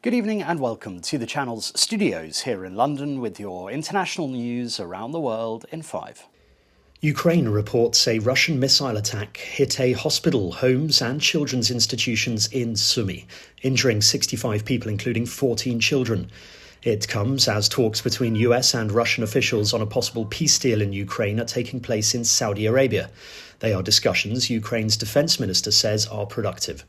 Good evening and welcome to the channel's studios here in London with your international news around the world in 5. Ukraine reports a Russian missile attack hit a hospital, homes and children's institutions in Sumy, injuring 65 people, including 14 children. It comes as talks between US and Russian officials on a possible peace deal in Ukraine are taking place in Saudi Arabia. They are discussions Ukraine's defense minister says are productive.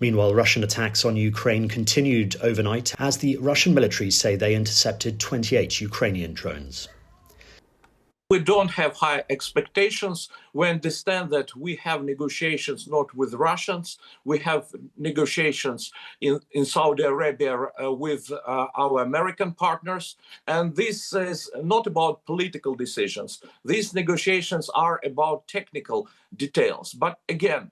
Meanwhile, Russian attacks on Ukraine continued overnight as the Russian military say they intercepted 28 Ukrainian drones. We don't have high expectations. We understand that we have negotiations not with Russians. We have negotiations in Saudi Arabia with our American partners. And this is not about political decisions. These negotiations are about technical details. But again,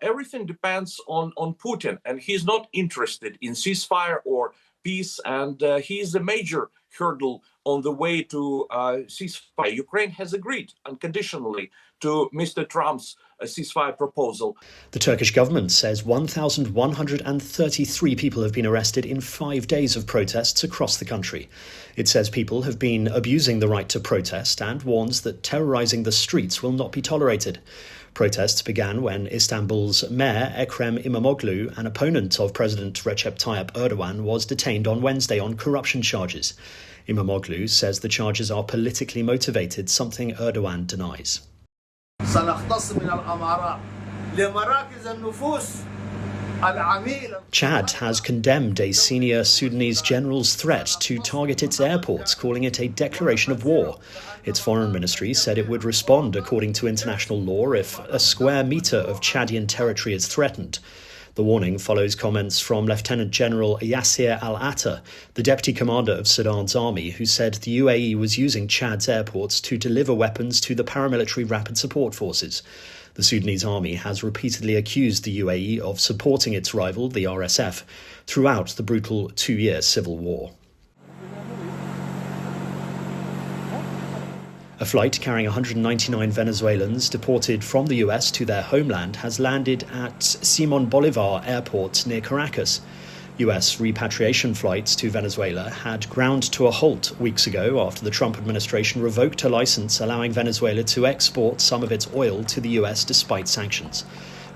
everything depends on Putin, and he's not interested in ceasefire or peace, and he is a major hurdle on the way to ceasefire. Ukraine has agreed unconditionally to Mr. Trump's ceasefire proposal. The Turkish government says 1,133 people have been arrested in 5 days of protests across the country. It says people have been abusing the right to protest and warns that terrorizing the streets will not be tolerated. Protests began when Istanbul's mayor Ekrem İmamoğlu, an opponent of President Recep Tayyip Erdogan, was detained on Wednesday on corruption charges. İmamoğlu says the charges are politically motivated, something Erdogan denies. Chad has condemned a senior Sudanese general's threat to target its airports, calling it a declaration of war. Its foreign ministry said it would respond according to international law if a square metre of Chadian territory is threatened. The warning follows comments from Lieutenant General Yasser al-Attah, the deputy commander of Sudan's army, who said the UAE was using Chad's airports to deliver weapons to the paramilitary rapid support forces. The Sudanese army has repeatedly accused the UAE of supporting its rival, the RSF, throughout the brutal 2-year civil war. A flight carrying 199 Venezuelans deported from the US to their homeland has landed at Simon Bolivar Airport near Caracas. US repatriation flights to Venezuela had ground to a halt weeks ago after the Trump administration revoked a license allowing Venezuela to export some of its oil to the US despite sanctions.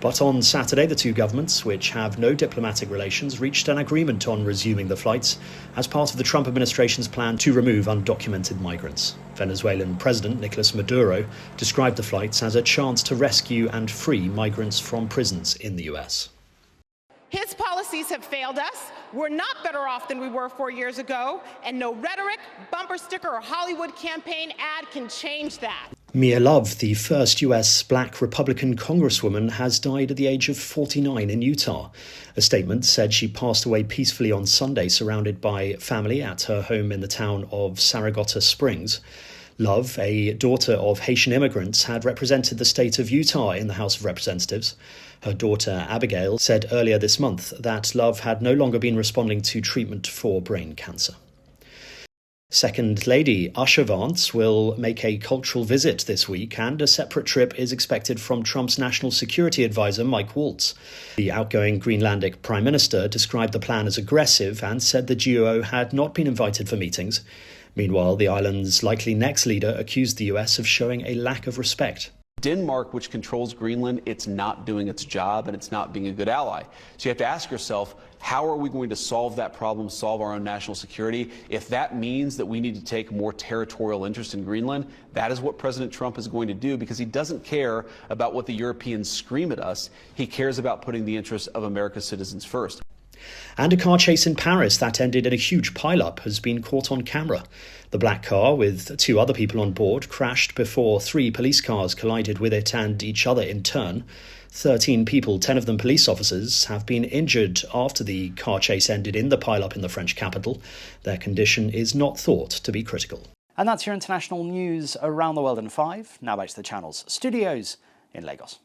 But on Saturday, the two governments, which have no diplomatic relations, reached an agreement on resuming the flights as part of the Trump administration's plan to remove undocumented migrants. Venezuelan President Nicolas Maduro described the flights as a chance to rescue and free migrants from prisons in the US. His policies have failed us. We're not better off than we were 4 years ago, and no rhetoric, bumper sticker, or Hollywood campaign ad can change that. Mia Love, the first US black Republican congresswoman, has died at the age of 49 in Utah. A statement said she passed away peacefully on Sunday, surrounded by family at her home in the town of Saratoga Springs. Love, a daughter of Haitian immigrants, had represented the state of Utah in the House of Representatives. Her daughter, Abigail, said earlier this month that Love had no longer been responding to treatment for brain cancer. Second Lady Usha Vance will make a cultural visit this week, and a separate trip is expected from Trump's national security advisor, Mike Waltz. The outgoing Greenlandic Prime Minister described the plan as aggressive and said the duo had not been invited for meetings. Meanwhile, the island's likely next leader accused the US of showing a lack of respect. Denmark, which controls Greenland, it's not doing its job and it's not being a good ally. So you have to ask yourself, how are we going to solve that problem, solve our own national security? If that means that we need to take more territorial interest in Greenland, that is what President Trump is going to do, because he doesn't care about what the Europeans scream at us. He cares about putting the interests of America's citizens first. And a car chase in Paris that ended in a huge pileup has been caught on camera. The black car, with 2 other people on board, crashed before 3 police cars collided with it and each other in turn. 13 people, 10 of them police officers, have been injured after the car chase ended in the pileup in the French capital. Their condition is not thought to be critical. And that's your international news around the world in 5. Now back to the channel's studios in Lagos.